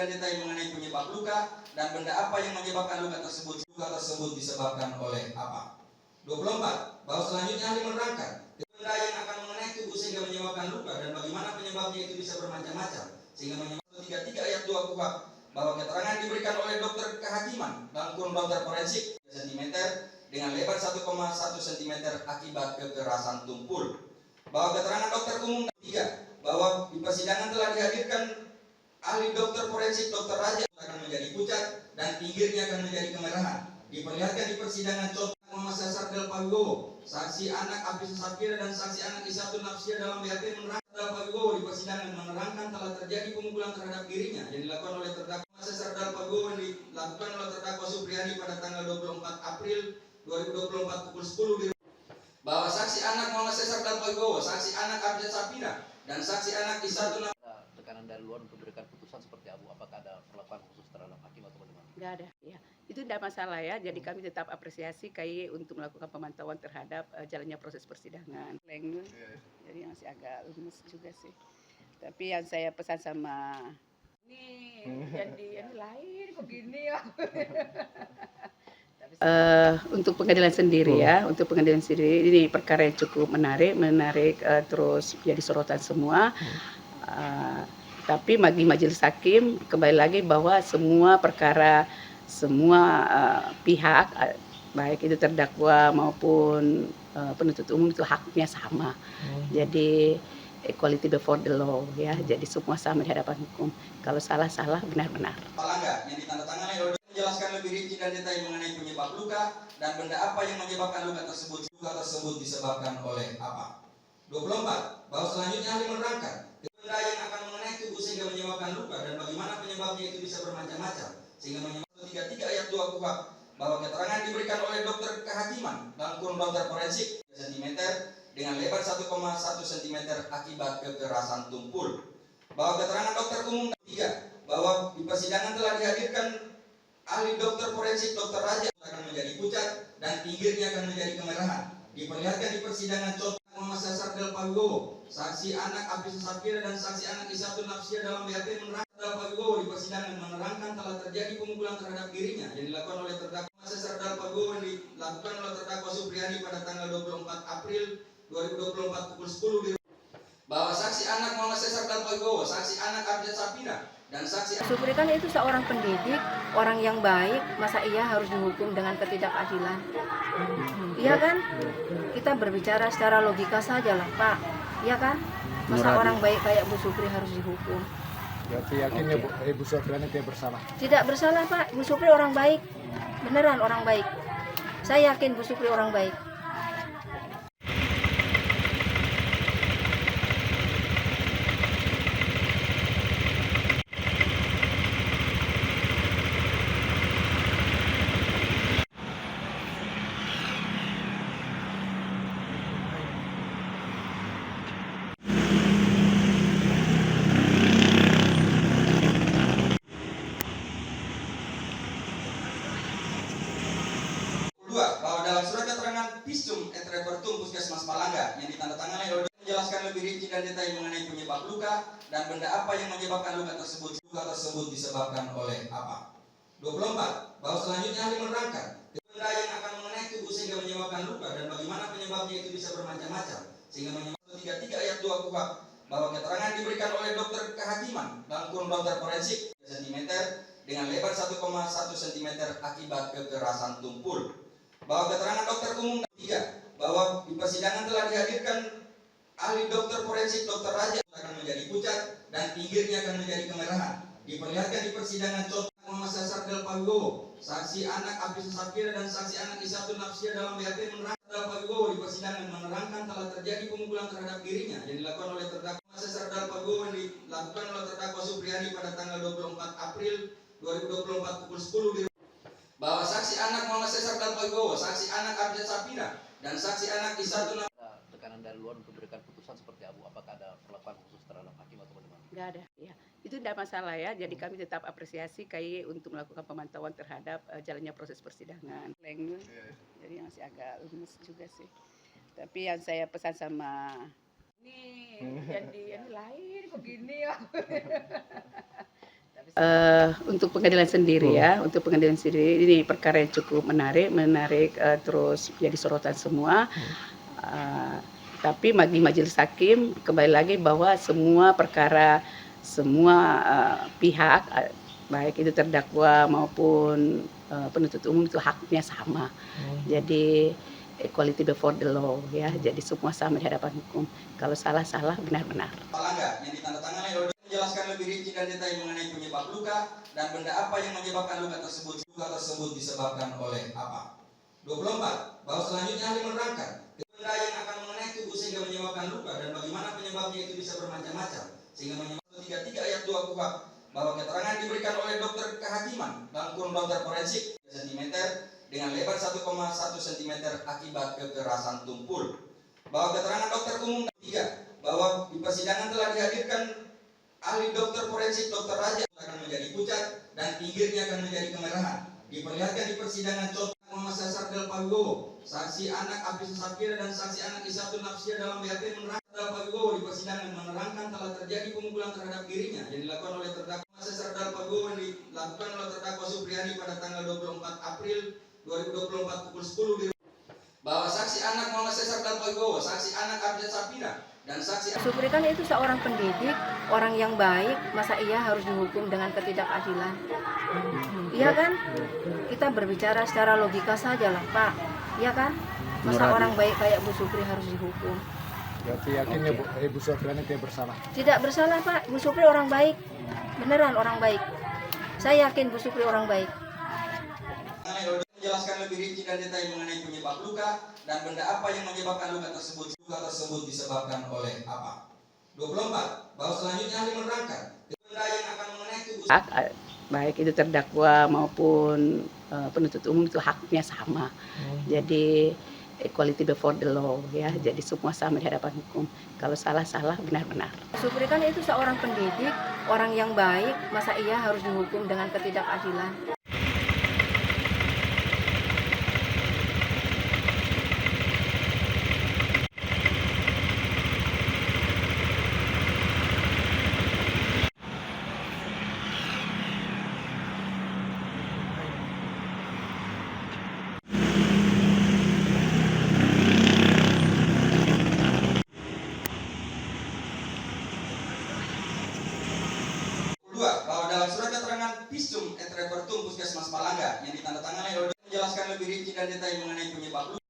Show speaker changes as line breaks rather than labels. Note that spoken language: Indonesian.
dan detail mengenai penyebab luka dan benda apa yang menyebabkan luka tersebut. Luka tersebut disebabkan oleh apa? 24. Bahwa selanjutnya ahli menerangkan benda yang akan mengenai tubuh sehingga menyebabkan luka dan bagaimana penyebabnya itu bisa bermacam-macam. Sehingga menyebabkan 33 ayat 2 KUHP bahwa keterangan diberikan oleh dokter kehakiman dalam kurung dokter forensik cm dengan lebar 1,1 cm akibat kekerasan tumpul. Bahwa keterangan dokter umum 3 bahwa di persidangan telah dihadirkan ahli dokter forensik Dr. Raja akan menjadi pucat dan pinggirnya akan menjadi kemerahan. Diperlihatkan di persidangan contoh Muhammad Sesar Del Pawibowo, saksi anak Abis Safira dan saksi anak Isatul Nafsia dalam BAP menerangkan Del Pawibowo di persidangan menerangkan telah terjadi pemukulan terhadap dirinya yang dilakukan oleh terdakwa Muhammad Sesar Del Pawibowo yang dilakukan oleh terdakwa Supriyadi pada tanggal 24 April 2024 pukul 10 di bahwa saksi anak Muhammad Sesar Del Pawibowo, saksi anak Abis Safira dan saksi anak Isatul Nafsia
tekanan dari luar untuk memberikan putusan seperti apa? Apakah ada perlakuan khusus terhadap hakim atau bagaimana?
Nggak ada, ya. Itu tidak masalah ya. Jadi kami tetap apresiasi KY untuk melakukan pemantauan terhadap jalannya proses persidangan. Jadi masih agak lemes juga sih. Tapi yang saya pesan sama ini jadi ini lain begini ya. Untuk pengadilan sendiri ya, untuk pengadilan sendiri ini perkara yang cukup menarik terus jadi sorotan semua. Tapi bagi majelis hakim kembali lagi bahwa semua perkara semua pihak baik itu terdakwa maupun penuntut umum itu haknya sama. Jadi equality before the law ya. Jadi semua sama di hadapan hukum. Kalau salah benar-benar.
Pelanggar yang ditandatangani oleh menjelaskan lebih rinci dan detail mengenai penyebab luka dan benda apa yang menyebabkan luka tersebut. Luka tersebut disebabkan oleh apa? 24. Bahwa selanjutnya ahli menerangkan benda yang akan mengenai tubuh sehingga menyebabkan luka dan bagaimana penyebabnya itu bisa bermacam-macam. Sehingga menyebabkan 33 ayat 2 KUHP bahwa keterangan diberikan oleh dokter kehakiman dalam kurung dokter forensik cm dengan lebar 1,1 cm akibat kekerasan tumpul. Bahwa keterangan dokter umum 3 bahwa di persidangan telah dihadirkan ahli dokter forensik Dr. Raja akan menjadi pucat dan pinggirnya akan menjadi kemerahan. Diperlihatkan di persidangan contoh Muhammad Sesar Del Pawibowo, saksi anak Abis Safira dan saksi anak Isatul Nafsia dalam BAP menerangkan Del Pawibowo di persidangan menerangkan telah terjadi pemukulan terhadap dirinya yang dilakukan oleh terdakwa Muhammad Sesar Del Pawibowo yang dilakukan oleh terdakwa Supriyadi pada tanggal 24 April 2024 pukul 10 di bahwa saksi anak Muhammad Sesar Del Pawibowo, saksi anak Abis Safira dan saksi
Supri kan itu seorang pendidik, orang yang baik, masa ia harus dihukum dengan ketidakadilan? Iya kan? Kita berbicara secara logika saja lah Pak, iya kan? Masa orang baik kayak Bu Supri harus dihukum?
Berarti yakinnya Ibu Sofriani tidak bersalah?
Tidak bersalah Pak, Bu Supri orang baik, beneran orang baik. Saya yakin Bu Supri orang baik.
bahwa dalam surat keterangan Visum et Repertum Puskesmas Palangga yang ditandatangani oleh menjelaskan lebih rinci dan detail mengenai penyebab luka dan benda apa yang menyebabkan luka tersebut. Luka tersebut disebabkan oleh apa? 24. Bahwa selanjutnya ahli menerangkan benda yang akan mengenai tubuh sehingga menyebabkan luka dan bagaimana penyebabnya itu bisa bermacam-macam. Sehingga menyebabkan 33 ayat 2 KUHP bahwa keterangan diberikan oleh dokter kehakiman dalam kurung dokter forensik cm dengan lebar 1,1 cm akibat kekerasan tumpul. Bahwa keterangan dokter umum 3 bahwa di persidangan telah dihadirkan ahli dokter forensik Dr. Raja akan menjadi pucat dan pinggirnya akan menjadi kemerahan. Diperlihatkan di persidangan contoh Muhammad Sesar Del Pawibowo, saksi anak Abis Safira dan saksi anak Isatul Nafsia dalam BAP menerangkan Del Pawibowo di persidangan menerangkan telah terjadi pemukulan terhadap dirinya yang dilakukan oleh terdakwa Muhammad Sesar Del Pawibowo yang dilakukan oleh terdakwa Supriyadi pada tanggal 24 April 2024 pukul 10 di bahwa saksi anak Muhammad Sesar Del Pawibowo, saksi anak Abis Safira dan saksi anak Isatul Nafsia
Tekanan dari luar untuk memberikan putusan seperti apa? Apakah ada perlakuan khusus terhadap hakim atau bagaimana?
Nggak ada, ya. Itu tidak masalah ya. Jadi kami tetap apresiasi KY untuk melakukan pemantauan terhadap jalannya proses persidangan. Jadi masih agak lemes juga sih. Tapi yang saya pesan sama ini jadi ini lain begini ya. untuk pengadilan sendiri ya, untuk pengadilan sendiri ini perkara yang cukup menarik terus jadi sorotan semua. Tapi bagi majelis hakim kembali lagi bahwa semua perkara, semua pihak baik itu terdakwa maupun penuntut umum itu haknya sama. Jadi equality before the law ya. Jadi semua sama di hadapan hukum. Kalau salah benar-benar.
Palangga yang ditandatangani oleh menjelaskan lebih rinci dan detail mengenai penyebab luka dan benda apa yang menyebabkan luka tersebut. Luka tersebut disebabkan oleh apa? 24. Bahwa selanjutnya ahli menerangkan benda yang akan mengenai tubuh sehingga menyebabkan luka dan bagaimana penyebabnya itu bisa bermacam-macam sehingga menyebabkan 33 ayat 2 KUHP bahwa keterangan diberikan oleh dokter kehakiman dan dokter forensik cm dengan lebar 1,1 cm akibat kekerasan tumpul. Bahwa keterangan dokter umum 3 bahwa di persidangan telah dihadirkan ahli dokter forensik Dr. Raja akan menjadi pucat dan pinggirnya akan menjadi kemerahan. Diperlihatkan di persidangan contoh Muhammad Sasar Del Pawibowo, saksi anak Abdus Safira dan saksi anak Isatul Nafsia dalam BAP menerangkan Del Pawibowo di persidangan menerangkan telah terjadi pemukulan terhadap dirinya yang dilakukan oleh terdakwa Sasar Del Pawibowo yang dilakukan oleh terdakwa Supriyani pada tanggal 24 April 2024 pukul 10 di bahwa saksi anak Muhammad Sasar Del Pawibowo, saksi anak Abdus Safira dan saksi
Supri kan itu seorang pendidik, orang yang baik, masa ia harus dihukum dengan ketidakadilan? Iya kan? Kita berbicara secara logika saja lah Pak, iya kan? Masa orang baik kayak Bu Supri harus dihukum?
Berarti yakinnya Bu Sofiani tidak bersalah.
Tidak bersalah Pak, Bu Supri orang baik, beneran orang baik. Saya yakin Bu Supri orang baik.
menjelaskan lebih rinci dan detail mengenai penyebab luka dan benda apa yang menyebabkan luka tersebut. Luka tersebut disebabkan oleh apa? 24. Bahwa selanjutnya ahli menerangkan benda yang akan mengenai tubuh
Baik itu terdakwa maupun penuntut umum itu haknya sama. Jadi equality before the law ya. Jadi semua sama di hadapan hukum. Kalau salah benar-benar.
Supri kan itu seorang pendidik, orang yang baik, masa ia harus dihukum dengan ketidakadilan?
bahwa dalam surat keterangan visum et repertum Puskesmas Palangga yang ditandatangani oleh menjelaskan lebih rinci dan detail mengenai penyebab luka